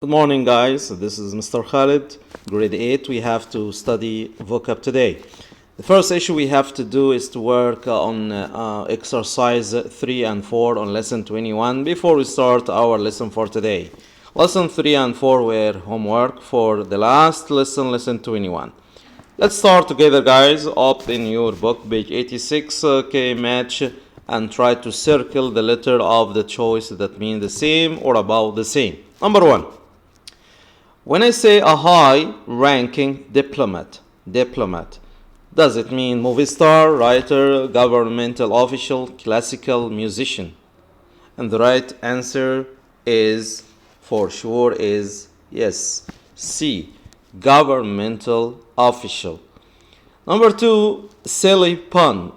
Good morning, guys. This is Mr. Khaled, grade 8. We have to study vocab today. The first issue we have to do is to work on exercise 3 and 4 on lesson 21 before we start our lesson for today. Lesson 3 and 4 were homework for the last lesson, lesson 21. Let's start together, guys. Up in your book, page 86, match and try to circle the letter of the choice that means the same or about the same. Number 1. When I say a high-ranking diplomat, does it mean movie star, writer, governmental official, classical musician? And the right answer is, for sure, is yes, C, governmental official. Number 2, silly pun.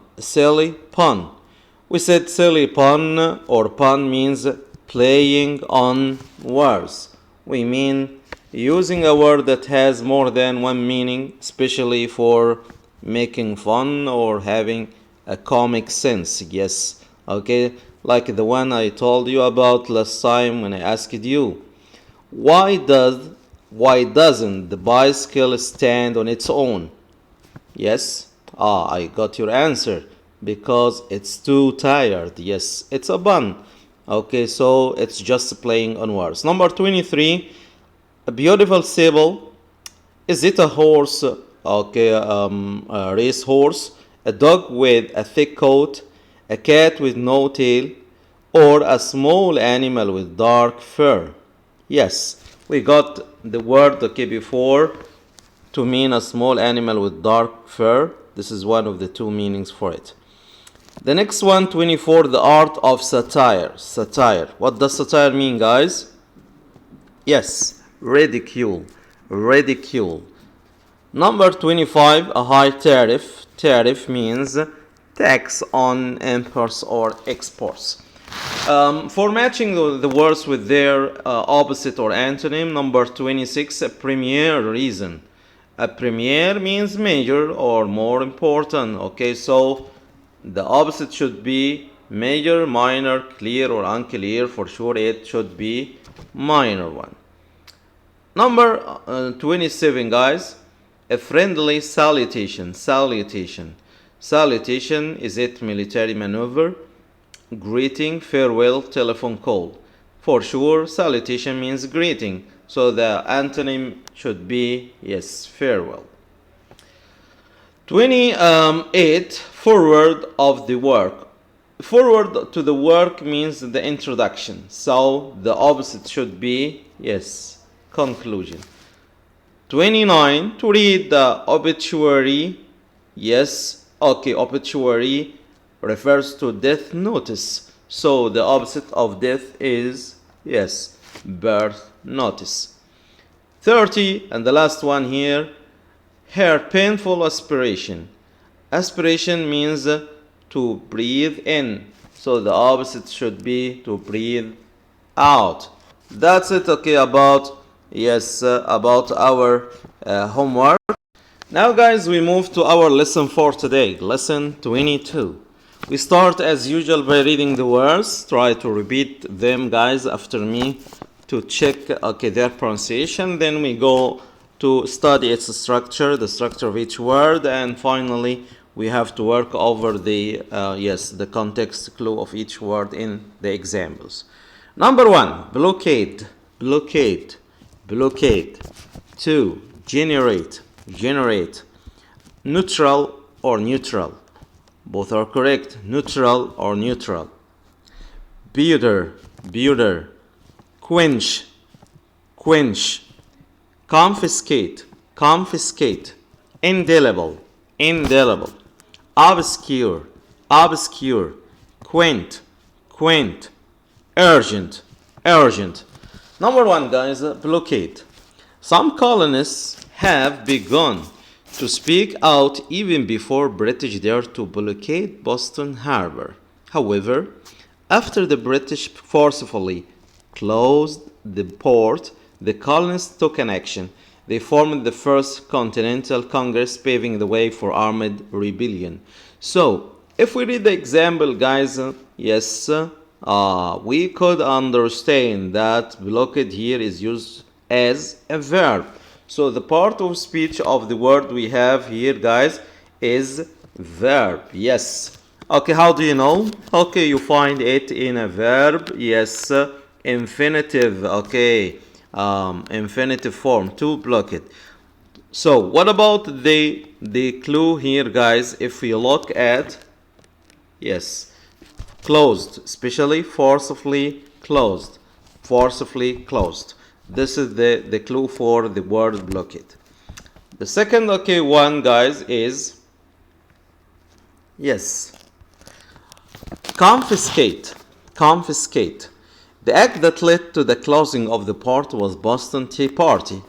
We said silly pun or pun means playing on words. We mean using a word that has more than one meaning, especially for making fun or having a comic sense. Yes, okay, like the one I told you about last time when I asked you, why doesn't the bicycle stand on its own? Yes, I got your answer. Because it's too tired. Yes, it's a pun. Okay, so it's just playing on words. Number 23. A beautiful stable. Is it a horse? Okay, a race horse, a dog with a thick coat, a cat with no tail, or a small animal with dark fur? Yes, we got the word before to mean a small animal with dark fur. This is one of the two meanings for it. The next one, 24, the art of satire. What does satire mean, guys? Yes, ridicule. Number 25, a high tariff. Tariff means tax on imports or exports. For matching the words with their opposite or antonym, number 26, a premier reason. A premier means major or more important. Okay, so the opposite should be major, minor, clear or unclear. For sure, it should be minor one. Number 27, guys. A friendly salutation. Salutation, is it military maneuver, greeting, farewell, telephone call? For sure, salutation means greeting. So the antonym should be, yes, farewell. 28, forward of the work. Forward to the work means the introduction. So the opposite should be, yes, conclusion. 29, to read the obituary. Yes, okay, obituary refers to death notice. So the opposite of death is, yes, birth notice. 30, and the last one here, her painful aspiration. Aspiration means to breathe in. So the opposite should be to breathe out. That's it, okay, about our homework. Now, guys, we move to our lesson for today, lesson 22. We start as usual by reading the words. Try to repeat them, guys, after me to check their pronunciation. Then we go to study its structure, the structure of each word, and finally we have to work over the context clue of each word in the examples. Number 1, blockade. 2, generate. Neutral or neutral. Both are correct. Neutral or neutral. Builder. Quench. Confiscate. Indelible. Obscure. Quaint. Urgent. Number 1, guys, blockade. Some colonists have begun to speak out even before British dared to blockade Boston Harbor. However, after the British forcefully closed the port, the colonists took an action. They formed the First Continental Congress, paving the way for armed rebellion. So, if we read the example, guys, we could understand that blockade here is used as a verb. So the part of speech of the word we have here, guys, is verb. Yes. Okay, how do you know? Okay, you find it in a verb. Yes, infinitive. Okay, infinitive form to block it. So what about the clue here, guys? If we look at, yes, closed, especially forcibly closed, forcibly closed. This is the clue for the word block it. The second one, guys, is, yes, confiscate. Confiscate. The act that led to the closing of the port was Boston Tea Party.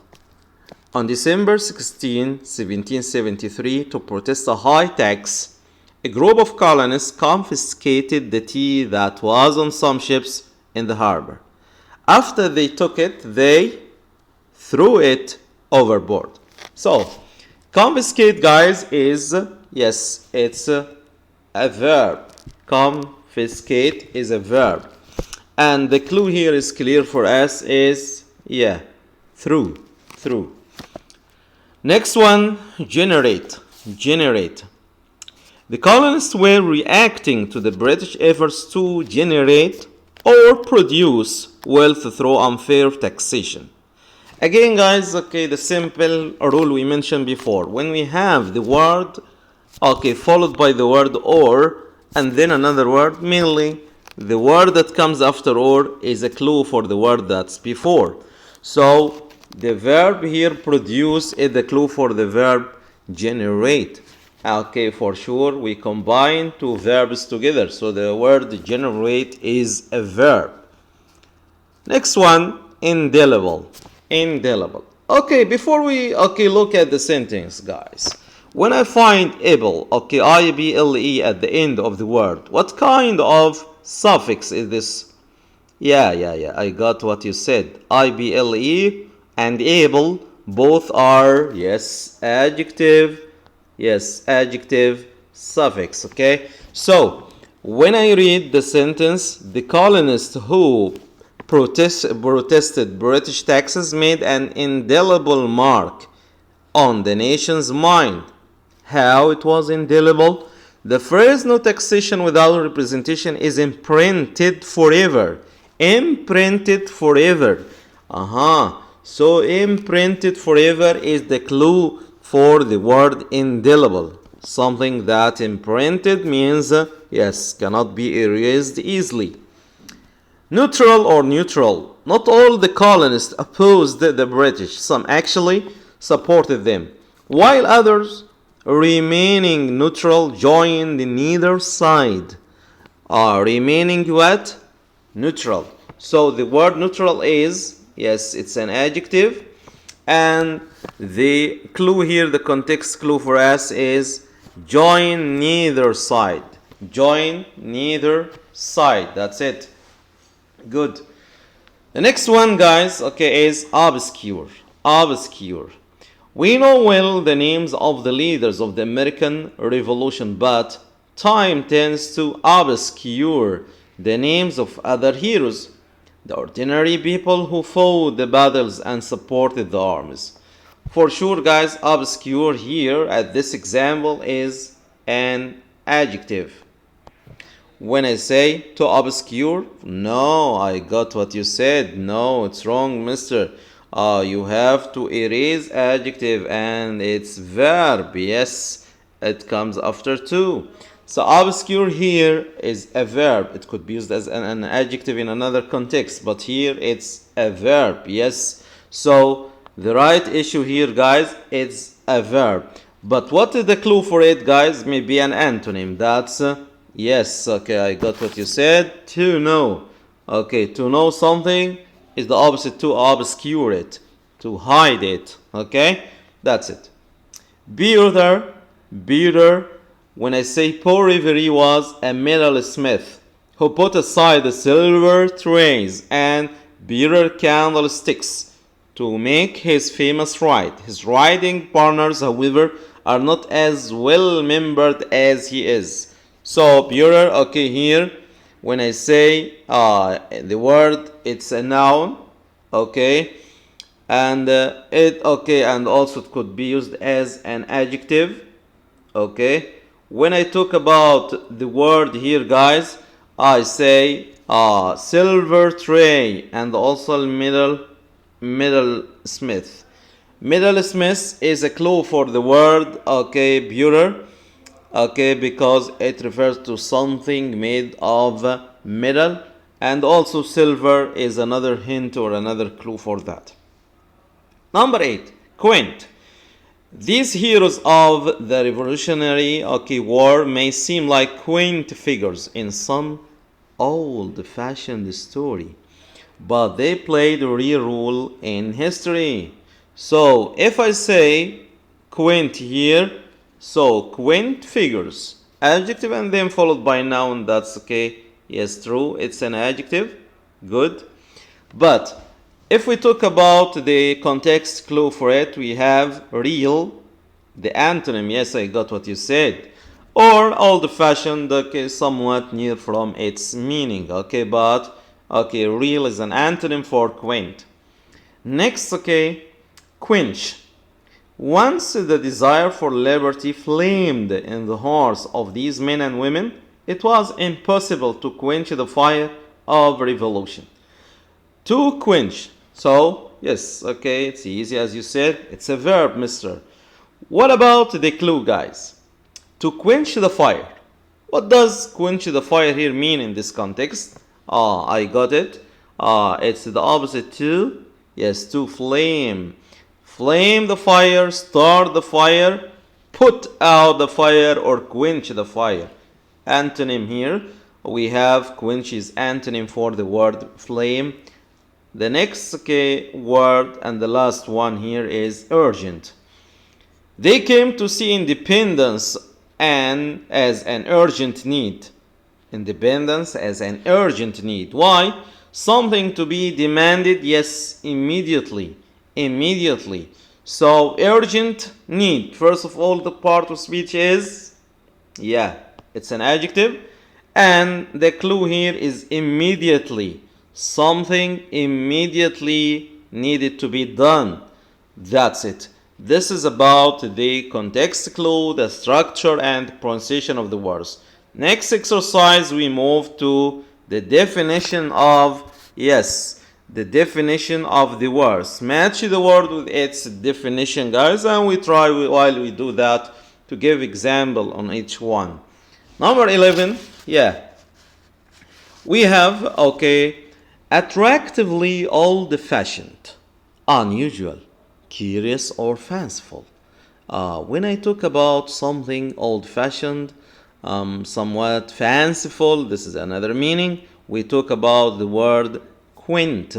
On December 16, 1773, to protest a high tax, a group of colonists confiscated the tea that was on some ships in the harbor. After they took it, they threw it overboard. So, confiscate, guys, is, yes, it's a verb. Confiscate is a verb. And the clue here is clear for us is, yeah, through. Next one, generate. Generate. The colonists were reacting to the British efforts to generate or produce wealth through unfair taxation. Again, guys, the simple rule we mentioned before. When we have the word, followed by the word or, and then another word, mainly the word that comes after or is a clue for the word that's before. So the verb here produce is the clue for the verb generate. For sure, we combine two verbs together. So the word generate is a verb. Next one, indelible. Indelible. Before we look at the sentence, guys. When I find able, I-B-L-E at the end of the word, what kind of suffix is this? Yeah, I got what you said. I-B-L-E and able, both are, yes, adjective. Yes, adjective suffix, So, when I read the sentence, the colonists who protested British taxes made an indelible mark on the nation's mind. How it was indelible? The phrase no taxation without representation is imprinted forever. Imprinted forever. So imprinted forever is the clue for the word indelible. Something that imprinted means, yes, cannot be erased easily. Neutral or neutral. Not all the colonists opposed the British. Some actually supported them, while others, remaining neutral, joined neither side. Remaining what? Neutral. So the word neutral is, yes, it's an adjective. And the clue here, the context clue for us is join neither side. Join neither side. That's it. Good. The next one, guys, is obscure. Obscure. We know well the names of the leaders of the American Revolution, but time tends to obscure the names of other heroes, the ordinary people who fought the battles and supported the armies. For sure, guys, obscure here at this example is an adjective. When I say to obscure, no, I got what you said. No, it's wrong, mister. You have to erase adjective and it's verb. Yes, it comes after to. So obscure here is a verb. It could be used as an adjective in another context, but here it's a verb. Yes. So the right issue here, guys, it's a verb. But what is the clue for it, guys? Maybe an antonym. That's yes. I got what you said. To know. To know something is the opposite to obscure it, to hide it. That's it. Beater. When I say Paul Revere was a metalsmith who put aside the silver trays and bearer candlesticks to make his famous ride. His riding partners, however, are not as well membered as he is. So bearer, here, when I say the word, it's a noun, and and also it could be used as an adjective. Okay, when I talk about the word here, guys, I say silver tray and also middle smith. Middle smith is a clue for the word, okay, bureau, okay, because it refers to something made of metal, and also silver is another hint or another clue for that. Number 8, quaint. These heroes of the Revolutionary War may seem like quaint figures in some old-fashioned story, but they played a real role in history. So if I say quaint here, so quaint figures, adjective and then followed by noun, that's okay. Yes, true, it's an adjective. Good. But if we talk about the context clue for it, we have real, the antonym. Yes, I got what you said. Or old-fashioned, okay, somewhat near from its meaning. Okay, but okay, real is an antonym for quaint. Next, okay, quench. Once the desire for liberty flamed in the hearts of these men and women, it was impossible to quench the fire of revolution. To quench. So, yes, okay, it's easy as you said. It's a verb, mister. What about the clue, guys? To quench the fire. What does quench the fire here mean in this context? I got it. It's the opposite to, yes, to flame. Flame the fire, start the fire, put out the fire, or quench the fire. Antonym here, we have quench is antonym for the word flame. The next word and the last one here is urgent. They came to see independence and as an urgent need. Independence as an urgent need. Why? Something to be demanded, yes, immediately. Immediately. So urgent need. First of all, the part of speech is, yeah, it's an adjective. And the clue here is immediately. Something immediately needed to be done. That's it. This is about the context clue, the structure and pronunciation of the words. Next exercise, we move to the definition of, yes, the definition of the words. Match the word with its definition, guys, and we try while we do that to give example on each one. Number 11, yeah. We have, attractively old-fashioned, unusual, curious or fanciful. When I talk about something old-fashioned, somewhat fanciful, this is another meaning. We talk about the word quaint.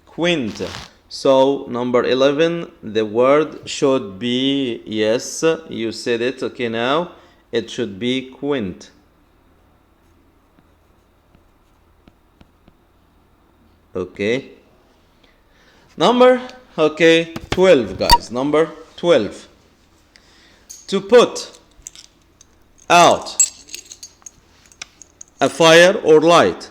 Quaint. So number 11, the word should be, yes, you said it, okay, now it should be quaint. Okay. Number, 12, guys. Number 12. To put out a fire or light.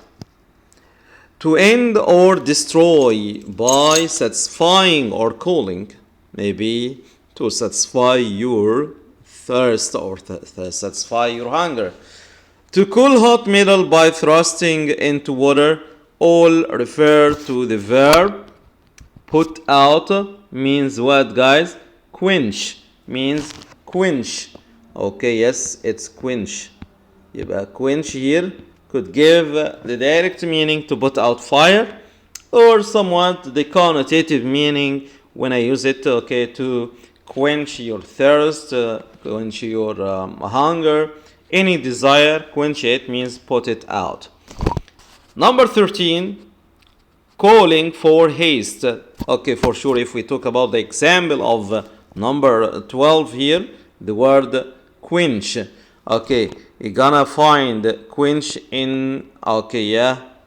To end or destroy by satisfying or cooling. Maybe to satisfy your thirst or satisfy your hunger. To cool hot metal by thrusting into water. All refer to the verb put out. Means what, guys? Quench means quench. Okay, yes, it's quench. يبقى quench here could give the direct meaning to put out fire, or somewhat the connotative meaning when I use it, to quench your thirst, quench your hunger, any desire. Quench it means put it out. Number 13, calling for haste. Okay, for sure, if we talk about the example of number 12 here, the word quench. Okay, you're gonna find quench in,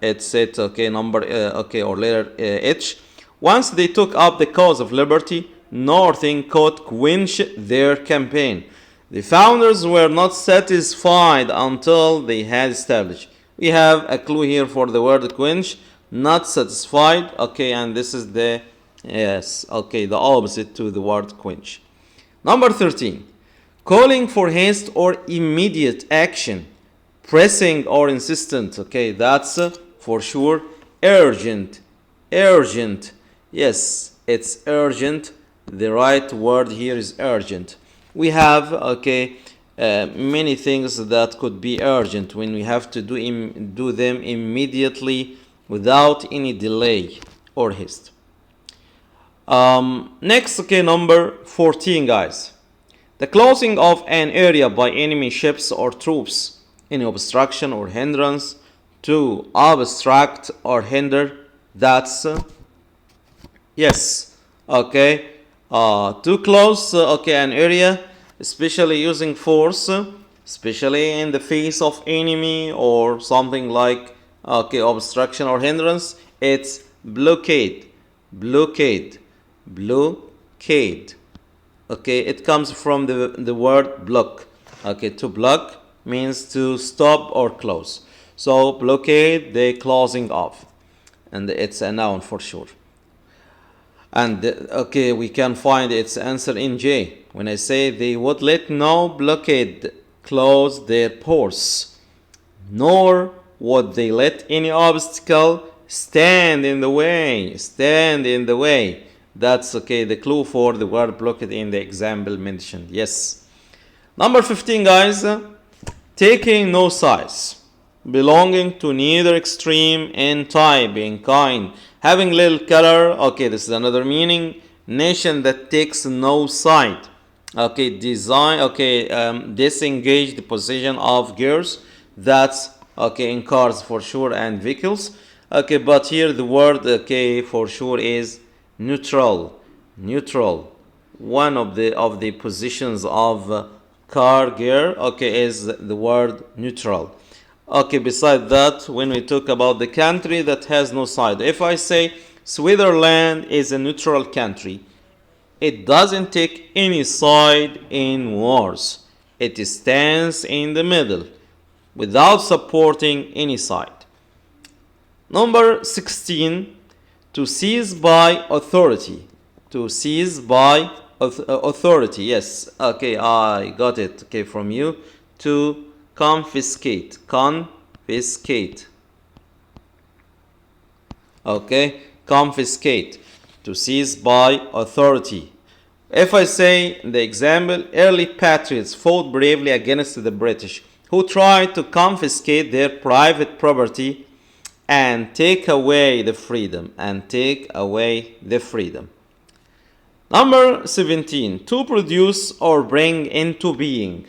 it's it, number, or letter H. Once they took up the cause of liberty, nothing could quench their campaign. The founders were not satisfied until they had established. We have a clue here for the word quench, not satisfied, and this is the Yes, okay, the opposite to the word quench. Number 13, calling for haste or immediate action, pressing or insistent. Okay, that's for sure urgent. Urgent. Yes, it's urgent. The right word here is urgent. We have, okay, many things that could be urgent when we have to do them immediately without any delay or haste. Next, okay, number 14, guys. The closing of an area by enemy ships or troops, any obstruction or hindrance to obstruct or hinder, that's yes, okay, to close okay, an area, especially using force, especially in the face of enemy or something like okay, obstruction or hindrance, it's blockade. Blockade. Blockade. Okay, it comes from the word block. Okay, to block means to stop or close. So blockade, the closing off, and it's a noun for sure. And okay, we can find its answer in J. When I say they would let no blockade close their ports, nor would they let any obstacle stand in the way. Stand in the way. That's okay, the clue for the word blockade in the example mentioned. Yes. Number 15, guys. Taking no sides. Belonging to neither extreme in type, in kind. Having little color. Okay, this is another meaning. Nation that takes no side. Okay, design. Okay, disengage the position of gears. That's okay in cars for sure and vehicles. Okay, but here the word okay for sure is neutral. Neutral. One of the positions of car gear okay is the word neutral. Okay, beside that, when we talk about the country that has no side, if I say Switzerland is a neutral country, it doesn't take any side in wars. It stands in the middle without supporting any side. Number 16, to seize by authority. To seize by authority. Yes, okay, I got it okay from you. To confiscate. Confiscate. Okay, confiscate. To seize by authority. If I say the example, early patriots fought bravely against the British, who tried to confiscate their private property and take away the freedom. And take away the freedom. Number 17, to produce or bring into being.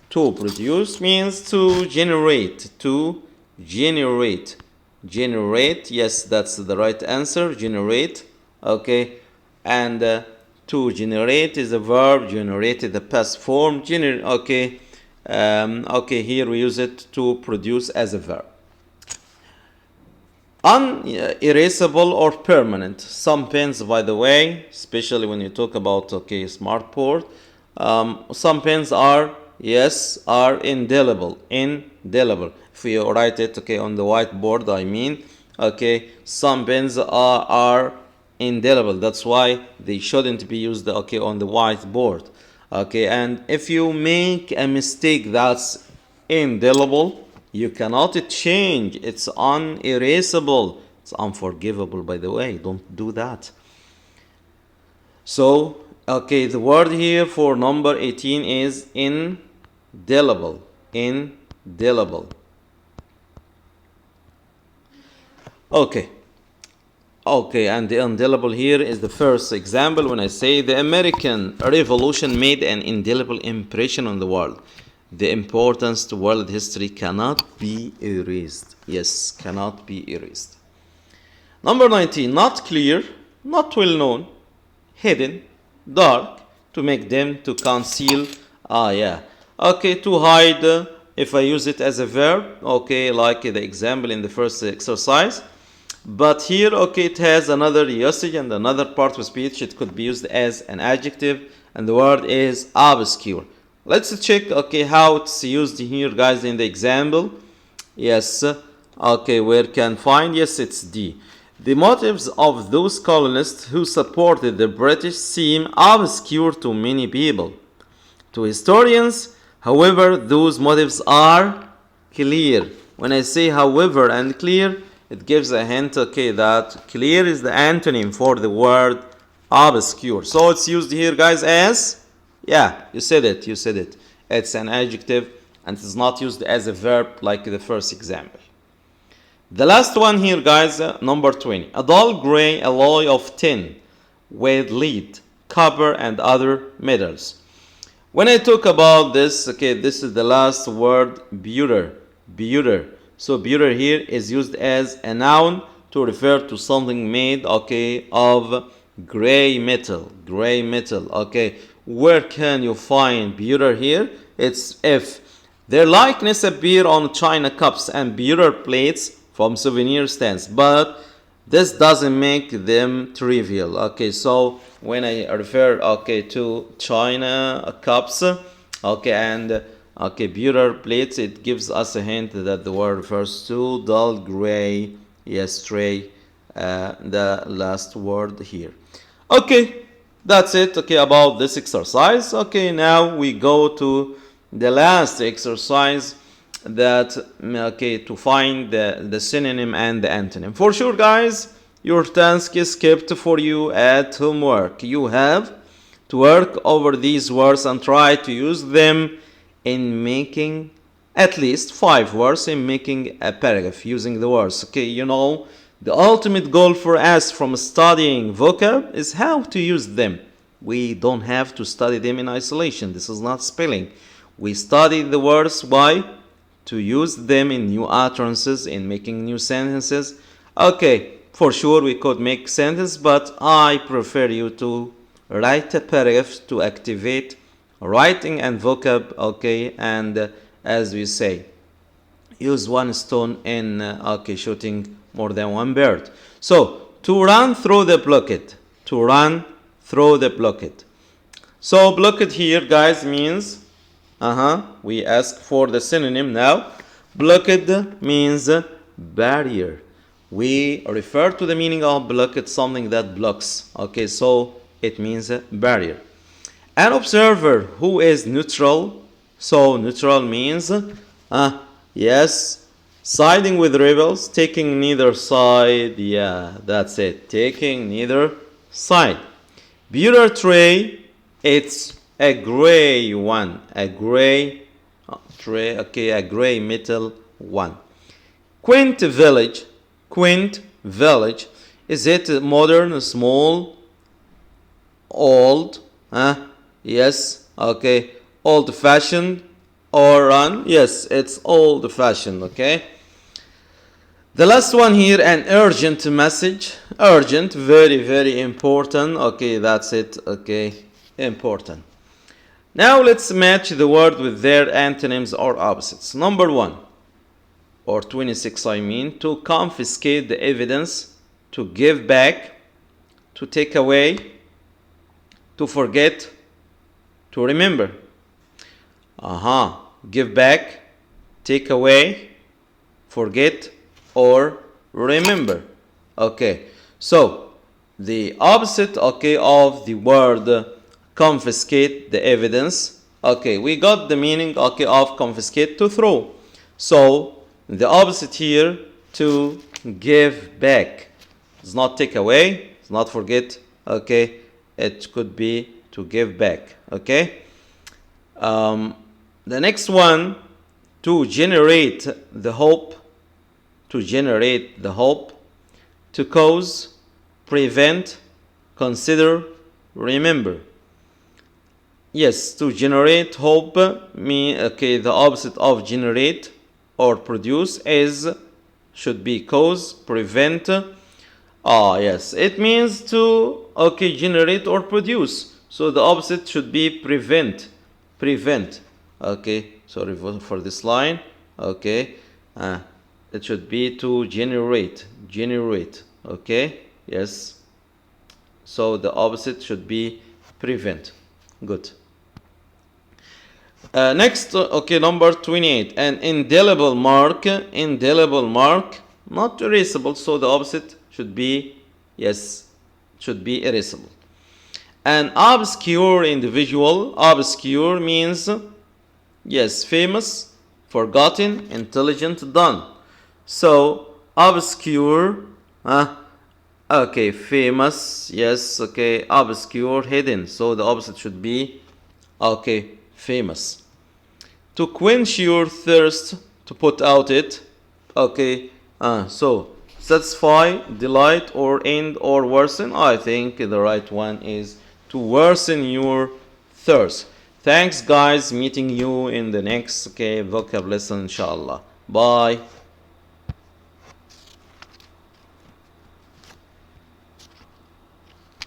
To produce means to generate. To generate. Generate, yes, that's the right answer. Generate, okay. And to generate is a verb. Generated, the past form. Okay. Okay, here we use it to produce as a verb. Unerasable or permanent. Some pens, by the way, especially when you talk about okay smart board, some pens are are indelible. Indelible. If you write it okay on the whiteboard, I mean, okay, some pens are indelible. That's why they shouldn't be used okay on the whiteboard. Okay, and if you make a mistake that's indelible, you cannot change. It's unerasable. It's unforgivable, by the way. Don't do that. So, okay, the word here for number 18 is indelible. Indelible. Okay. Okay, and the indelible here is the first example when I say the American Revolution made an indelible impression on the world. The importance to world history cannot be erased. Yes, cannot be erased. Number 19, not clear, not well known, hidden, dark, to make them, to conceal. Okay, to hide, if I use it as a verb, okay, like the example in the first exercise. But here, okay, it has another usage and another part of speech. It could be used as an adjective, and the word is obscure. Let's check, okay, how it's used here, guys, in the example. Yes, okay, where can find? Yes, it's D. The motives of those colonists who supported the British seem obscure to many people. To historians, however, those motives are clear. When I say however and clear, it gives a hint, okay, that clear is the antonym for the word obscure. So it's used here, guys, as, yeah, you said it. It's an adjective and it's not used as a verb like the first example. The last one here, guys, number 20. A dull gray alloy of tin with lead, copper, and other metals. When I talk about this, okay, this is the last word, pewter. So pewter here is used as a noun to refer to something made, okay, of gray metal, okay. Where can you find pewter here? It's if their likeness appear on china cups and pewter plates from souvenir stands, but this doesn't make them trivial. Okay, so when I refer, okay, to china cups, okay, and okay, pewter plates, it gives us a hint that the word refers to dull gray, yes, tray, the last word here. Okay, that's it, okay, about this exercise. Okay, now we go to the last exercise, that, okay, to find the synonym and the antonym. For sure, guys, your task is kept for you at homework. You have to work over these words and try to use them in making at least 5 words in making a paragraph using the words. Okay, you know, the ultimate goal for us from studying vocab is how to use them. We don't have to study them in isolation. This is not spelling. We study the words by to use them in new utterances, in making new sentences. Okay, for sure we could make sentence, but I prefer you to write a paragraph to activate writing and vocab, okay, and as we say, use one stone in okay, shooting more than one bird. So to run through the blockade, So blockade here, guys, means we ask for the synonym now. Blockade means barrier. We refer to the meaning of blockade, something that blocks. Okay, so it means barrier. An observer who is neutral. So neutral means, yes, siding with rebels, taking neither side. Yeah, that's it. Taking neither side. Pewter tray, it's a gray one. A gray tray, okay, a gray metal one. Quaint village. Is it modern, small, old? Yes, okay. Old-fashioned or run? Yes, it's old-fashioned, okay. The last one here, an urgent message. Urgent, very, very important. Okay, that's it. Okay, important. Now let's match the word with their antonyms or opposites. Number 1, or 26, I mean, to confiscate the evidence, to give back, to take away, to forget, to remember. Give back, take away, forget, or remember. Okay, so the opposite, okay, of the word confiscate the evidence. Okay, we got the meaning, okay, of confiscate, to throw. So the opposite here, to give back. It's not take away, it's not forget. Okay, it could be to give back. Okay. The next one, to generate the hope. To cause, prevent, consider, remember. Yes, to generate hope mean, okay, the opposite of generate or produce should be cause, prevent. Yes, it means to, okay, generate or produce. So the opposite should be prevent. Okay, sorry for this line. Okay, it should be to generate. Okay, yes. So the opposite should be prevent. Good. Next, okay, number 28. An indelible mark, not erasable. So the opposite should should be, yes, should be irascible. An obscure individual, obscure means, yes, famous, forgotten, intelligent, done. So, obscure, okay, famous, yes, okay, obscure, hidden. So, the opposite should be, okay, famous. To quench your thirst, to put out it, okay, so, satisfy, delight, or end, or worsen. I think the right one is to worsen your thirst. Thanks, guys. Meeting you in the next vocab lesson, inshallah. Bye.